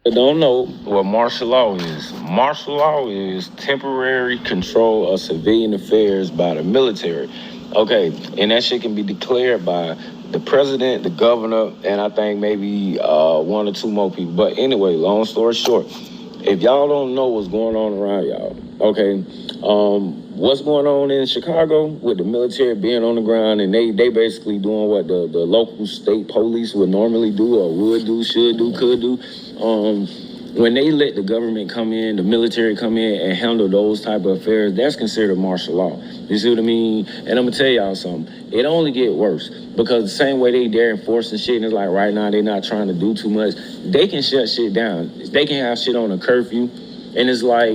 I don't know what martial law is. Martial law is temporary control of civilian affairs by the military. Okay, and that shit can be declared by the president, the governor, and I think maybe one or two more people. But anyway, long story short, if y'all don't know what's going on around y'all, okay, what's going on in Chicago with the military being on the ground and they basically doing what the local state police would normally do or would do, should do, could do. When they let the government come in, the military come in and handle those type of affairs, that's considered martial law. You see what I mean? And I'm gonna tell y'all something. It only get worse because the same way they dare enforcing shit, and it's like right now they're not trying to do too much. They can shut shit down. They can have shit on a curfew. And it's like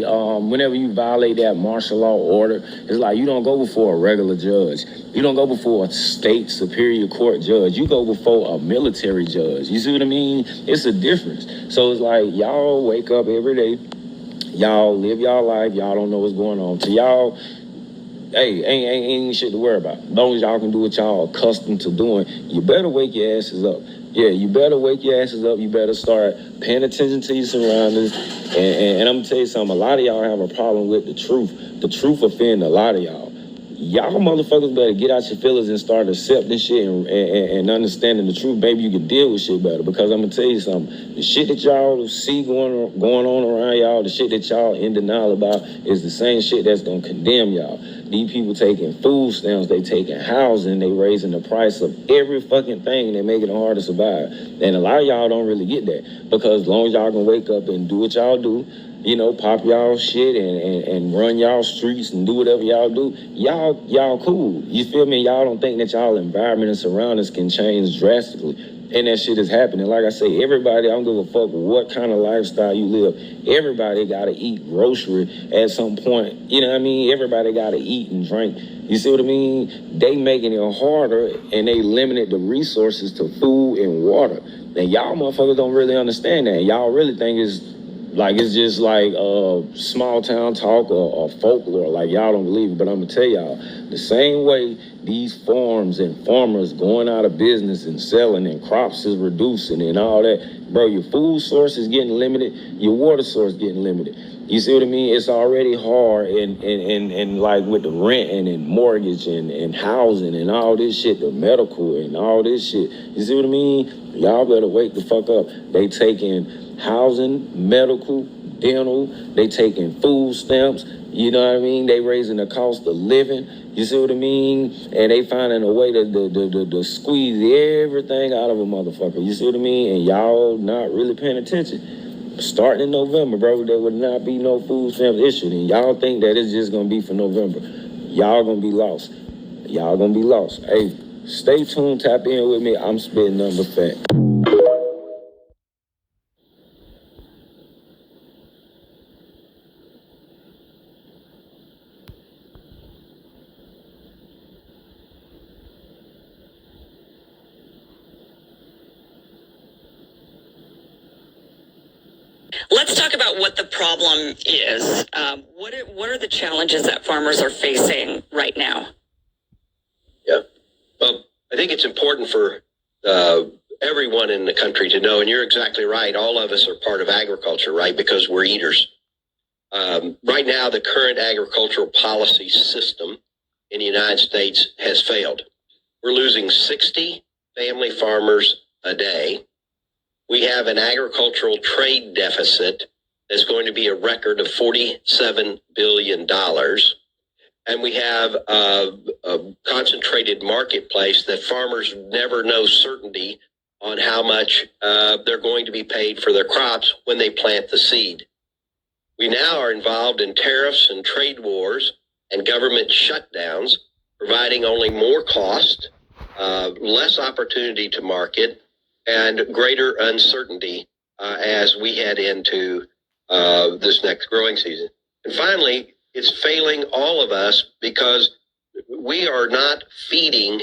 whenever you violate that martial law order, it's like you don't go before a regular judge. You don't go before a state superior court judge. You go before a military judge. You see what I mean? It's a difference. So it's like y'all wake up every day. Y'all live y'all life. Y'all don't know what's going on. To y'all, hey, ain't shit to worry about. As long as y'all can do what y'all accustomed to doing, you better wake your asses up. Yeah, you better wake your asses up. You better start paying attention to your surroundings. And I'm gonna tell you something. A lot of y'all have a problem with the truth. The truth offend a lot of y'all. Y'all motherfuckers better get out your feelings and start accepting shit and understanding the truth. Maybe you can deal with shit better. Because I'm gonna tell you something. The shit that y'all see going on around y'all, the shit that y'all in denial about, is the same shit that's gonna condemn y'all. These people taking food stamps, they taking housing, they raising the price of every fucking thing, and they making it hard to survive. And a lot of y'all don't really get that because as long as y'all can wake up and do what y'all do, you know, pop y'all shit and run y'all streets and do whatever y'all do, y'all cool. You feel me? Y'all don't think that y'all environment and surroundings can change drastically. And that shit is happening. Like I say, everybody, I don't give a fuck what kind of lifestyle you live. Everybody gotta eat grocery at some point. You know what I mean? Everybody gotta eat and drink. You see what I mean? They making it harder and they limited the resources to food and water. And y'all motherfuckers don't really understand that. Y'all really think it's just like small town talk or folklore. Like y'all don't believe it, but I'm gonna tell y'all the same way these farms and farmers going out of business and selling and crops is reducing and all that, bro. Your food source is getting limited. Your water source getting limited. You see what I mean? It's already hard and like with the rent and mortgage and housing and all this shit, the medical and all this shit. You see what I mean? Y'all better wake the fuck up. They taking housing, medical, dental, they taking food stamps, you know what I mean? They raising the cost of living, you see what I mean? And they finding a way to squeeze everything out of a motherfucker, you see what I mean? And y'all not really paying attention. Starting in November, bro, there would not be no food stamps issued. And y'all think that it's just gonna be for November. Y'all gonna be lost. Y'all gonna be lost. Hey, stay tuned, tap in with me. I'm spitting number fat. Let's talk about what the problem is. What are the challenges that farmers are facing right now? Yeah. Well, I think it's important for everyone in the country to know, and you're exactly right. All of us are part of agriculture, right? Because we're eaters. Right now, the current agricultural policy system in the United States has failed. We're losing 60 family farmers a day. We have an agricultural trade deficit that's going to be a record of $47 billion. And we have a concentrated marketplace that farmers never know certainty on how much they're going to be paid for their crops when they plant the seed. We now are involved in tariffs and trade wars and government shutdowns, providing only more cost, less opportunity to market, and greater uncertainty as we head into this next growing season. And finally, it's failing all of us because we are not feeding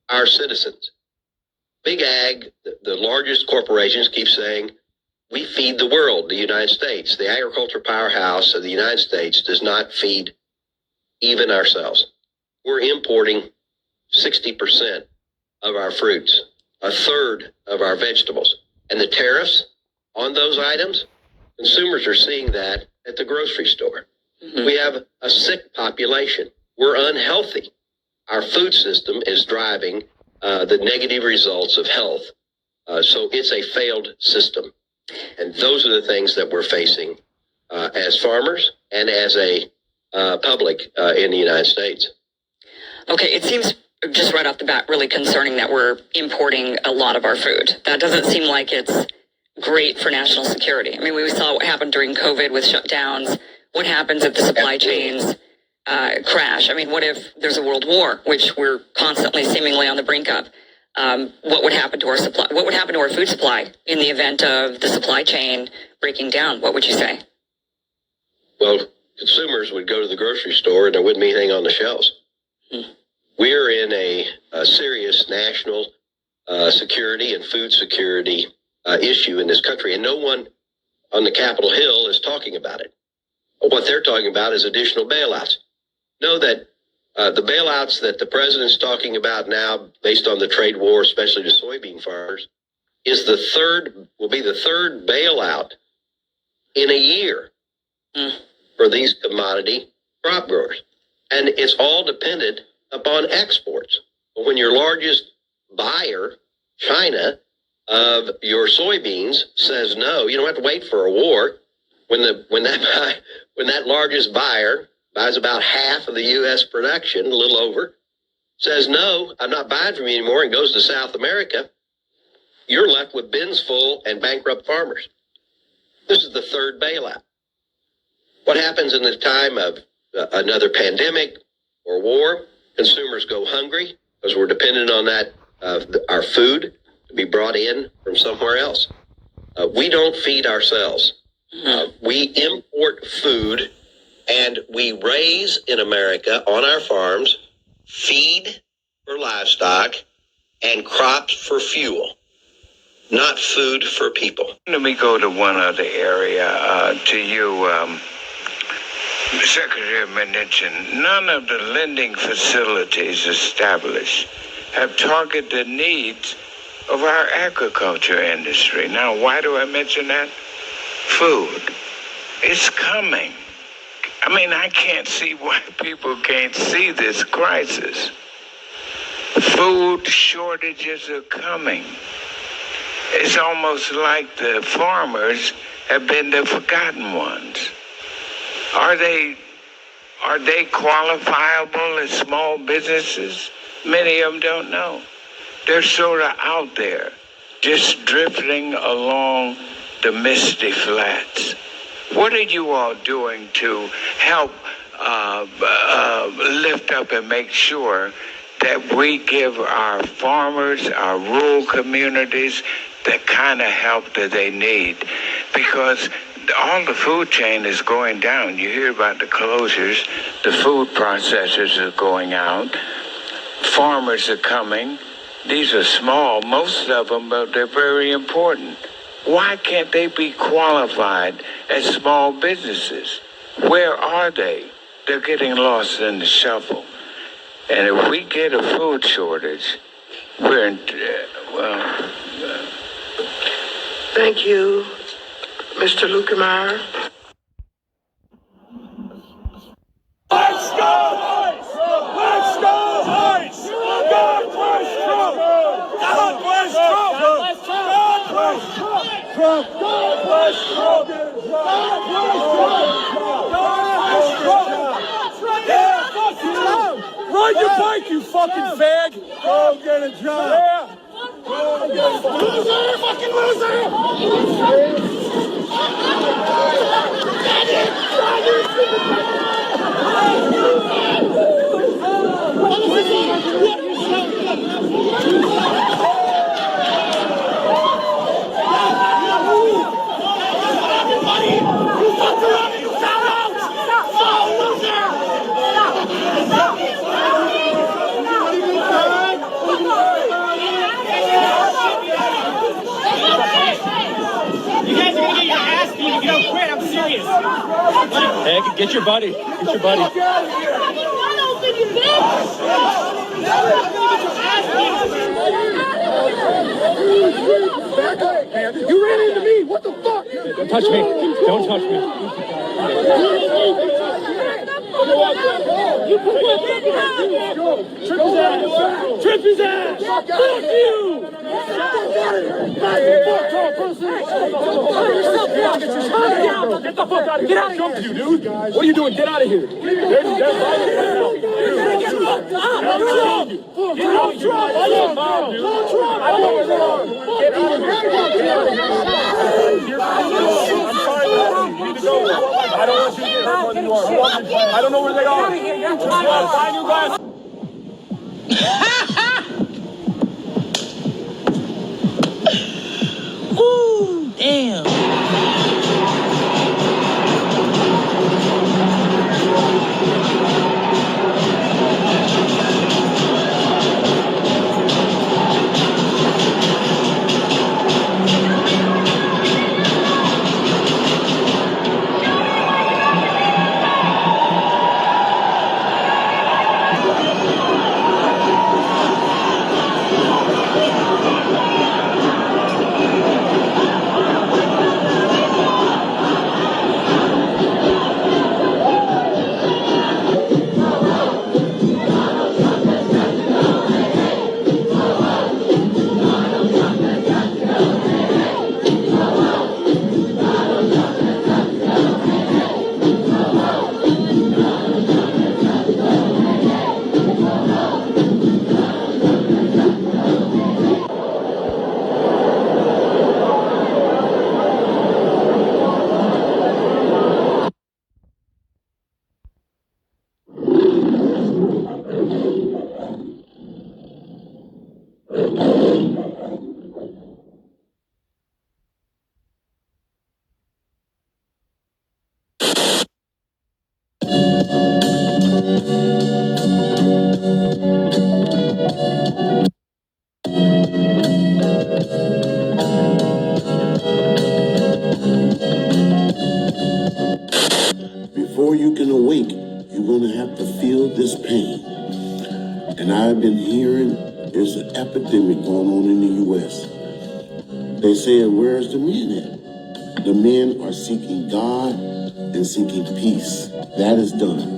our citizens. Big Ag, the largest corporations, keep saying, we feed the world, the United States. The agriculture powerhouse of the United States does not feed even ourselves. We're importing 60% of our fruits, a third of our vegetables. And the tariffs on those items, consumers are seeing that at the grocery store. Mm-hmm. We have a sick population. We're unhealthy. Our food system is driving the negative results of health. So it's a failed system. And those are the things that we're facing as farmers and as a public in the United States. Okay, it seems just right off the bat really concerning that we're importing a lot of our food. That doesn't seem like it's great for national security. I mean, we saw what happened during COVID with shutdowns. What happens if the supply chains crash? I mean, what if there's a world war, which we're constantly seemingly on the brink of? What would happen to our supply? What would happen to our food supply in the event of the supply chain breaking down? What would you say? Well, consumers would go to the grocery store and there wouldn't be anything on the shelves. We're in a serious national security and food security issue in this country, and no one on the Capitol Hill is talking about it. What they're talking about is additional bailouts. Know that the bailouts that the president's talking about now, based on the trade war, especially to soybean farmers, will be the third bailout in a year for these commodity crop growers. And it's all dependent upon exports. When your largest buyer, China, of your soybeans says no, you don't have to wait for a war. When that largest buyer buys about half of the U.S. production, a little over, says no, I'm not buying from you anymore, and goes to South America, you're left with bins full and bankrupt farmers. This is the third bailout. What happens in the time of another pandemic or war? Consumers go hungry because we're dependent on that our food to be brought in from somewhere else. We don't feed ourselves. We import food, and we raise in America on our farms feed for livestock and crops for fuel, not food for people. Let me go to one other area to you, Secretary Mnuchin. None of the lending facilities established have targeted the needs of our agriculture industry. Now, why do I mention that? Food. It's coming. I mean, I can't see why people can't see this crisis. Food shortages are coming. It's almost like the farmers have been the forgotten ones. Are they qualifiable as small businesses? Many of them don't know. They're sort of out there, just drifting along the misty flats. What are you all doing to help lift up and make sure that we give our farmers, our rural communities, the kind of help that they need? Because all the food chain is going down. You hear about the closures. The food processors are going out. Farmers are coming. These are small, most of them, but they're very important. Why can't they be qualified as small businesses? Where are they? They're getting lost in the shuffle. And if we get a food shortage, we're in, Thank you, Mr. Lukemeyer. Let's go, Ice! Let's go, Ice! God bless Trump! God bless Trump! God bless Trump! God bless Trump! God bless Trump! God bless Trump! Yeah, fuck you! Ride your bike, you fucking fag! Go get a job! Yeah! Go get a job! Loser! Fucking loser! Hey, get your buddy. Get your buddy. You ran into me. What the fuck? Don't touch me. Don't touch me. Trip his ass! Fuck you! Get the fuck out of here! Get out of here, dude! What are you doing? Get out of here! I don't know where they are. Find you guys. Ooh, damn. Before you can awake, you're going to have to feel this pain. And I've been hearing there's an epidemic going on in the U.S. They said, where's the men at? The men are seeking God and seeking peace. That is done.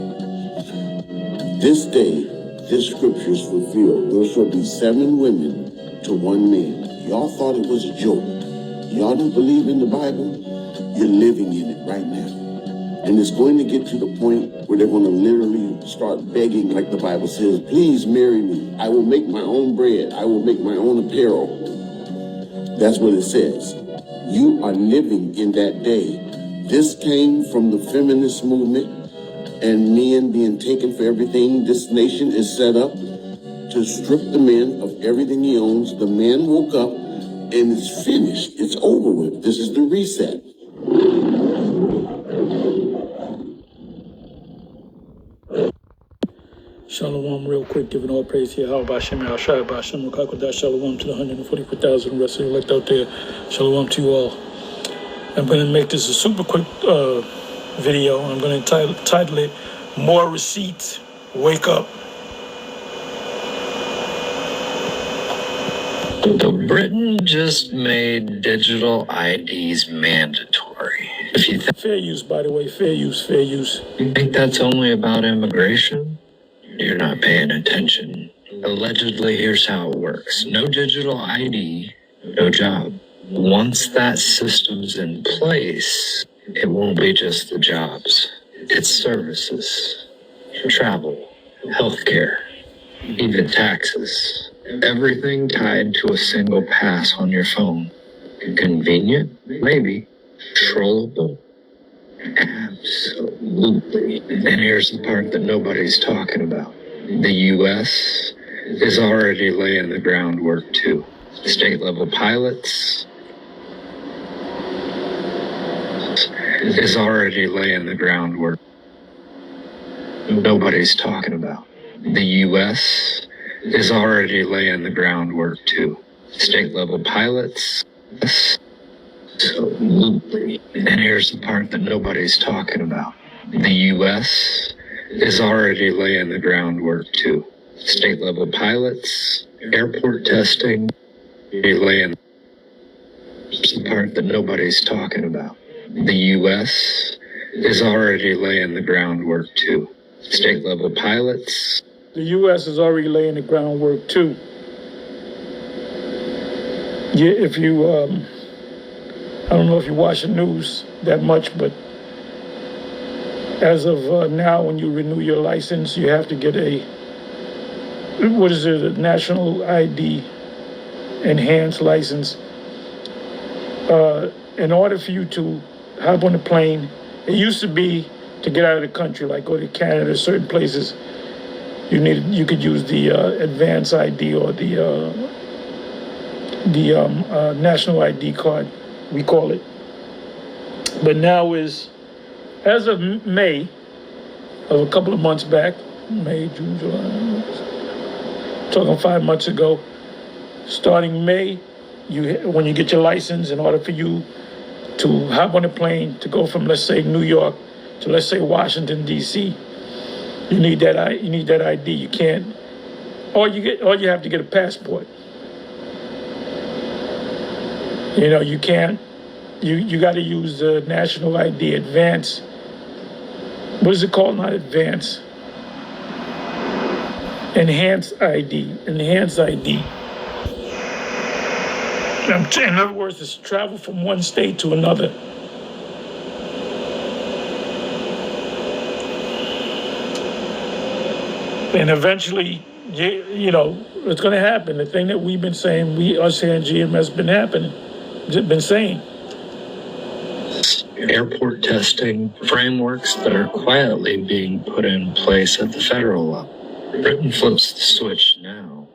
This day, this scripture is fulfilled. There shall be 7 women to 1 man. Y'all thought it was a joke. Y'all don't believe in the Bible? You're living in it right now. And it's going to get to the point where they're going to literally start begging, like the Bible says, please marry me. I will make my own bread. I will make my own apparel. That's what it says. You are living in that day. This came from the feminist movement and men being taken for everything. This nation is set up to strip the man of everything he owns. The man woke up and it's finished. It's over with. This is the reset. Shalom, real quick, giving all praise here. How about Shem Al Shai, about Shem Rukakodah, Shalom to the 144,000 rest of the elect out there. Shalom to you all. I'm going to make this a super quick video. I'm going to title it, More Receipts, Wake Up. Britain just made digital IDs mandatory. If you Fair use, by the way, fair use. think that's only about immigration, you're not paying attention. Allegedly, here's how it works. No digital ID, no job. Once that system's in place, it won't be just the jobs. It's services, travel, healthcare, even taxes. Everything tied to a single pass on your phone. Convenient? Maybe. Controllable? Absolutely. And here's the part that nobody's talking about. The U.S. is already laying the groundwork too. State-level pilots is already laying the groundwork. Nobody's talking about. The U.S. is already laying the groundwork too. State-level pilots. Absolutely. And here's the part that nobody's talking about. The U.S. is already laying the groundwork too. State-level pilots, airport testing, laying. Here's the part that nobody's talking about. The U.S. is already laying the groundwork too. State level pilots. The U.S. is already laying the groundwork too. Yeah, if you, I don't know if you watch the news that much, but as of now, when you renew your license, you have to get a national ID enhanced license. In order for you to hop on a plane, it used to be to get out of the country, like go to Canada, certain places, you could use the advanced ID or the national ID card, we call it. But now as of May, of a couple of months back, May, June, July, talking 5 months ago, starting May, when you get your license, in order for you to hop on a plane to go from, let's say, New York to, let's say, Washington, D.C., you need that ID. You can't, or you have to get a passport. You can't, you got to use the national ID, advance. What is it called? Not advance. Enhanced ID. In other words, it's travel from one state to another. And eventually, it's going to happen. The thing that we've been saying, us here in GMS, been saying. Airport testing frameworks that are quietly being put in place at the federal level. Britain flips the switch now,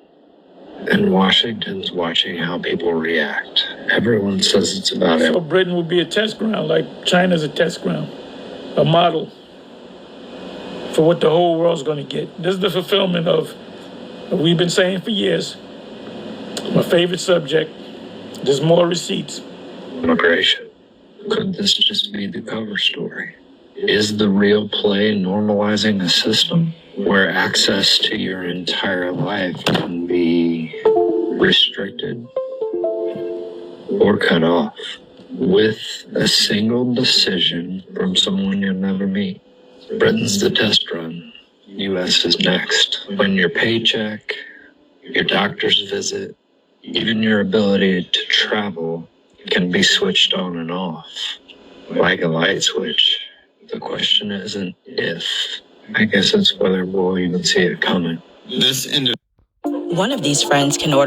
and Washington's watching how people react. Everyone says it's about it. So Britain would be a test ground, like China's a test ground, a model for what the whole world's going to get. This is the fulfillment of what we've been saying for years. My favorite subject, there's more receipts. Immigration. Could this just be the cover story? Is the real play normalizing a system where access to your entire life can be restricted or cut off with a single decision from someone you'll never meet? Britain's the test run. U.S. is next. When your paycheck, your doctor's visit, even your ability to travel can be switched on and off, like a light switch. The question isn't if. I guess it's whether we'll even see it coming. One of these friends can order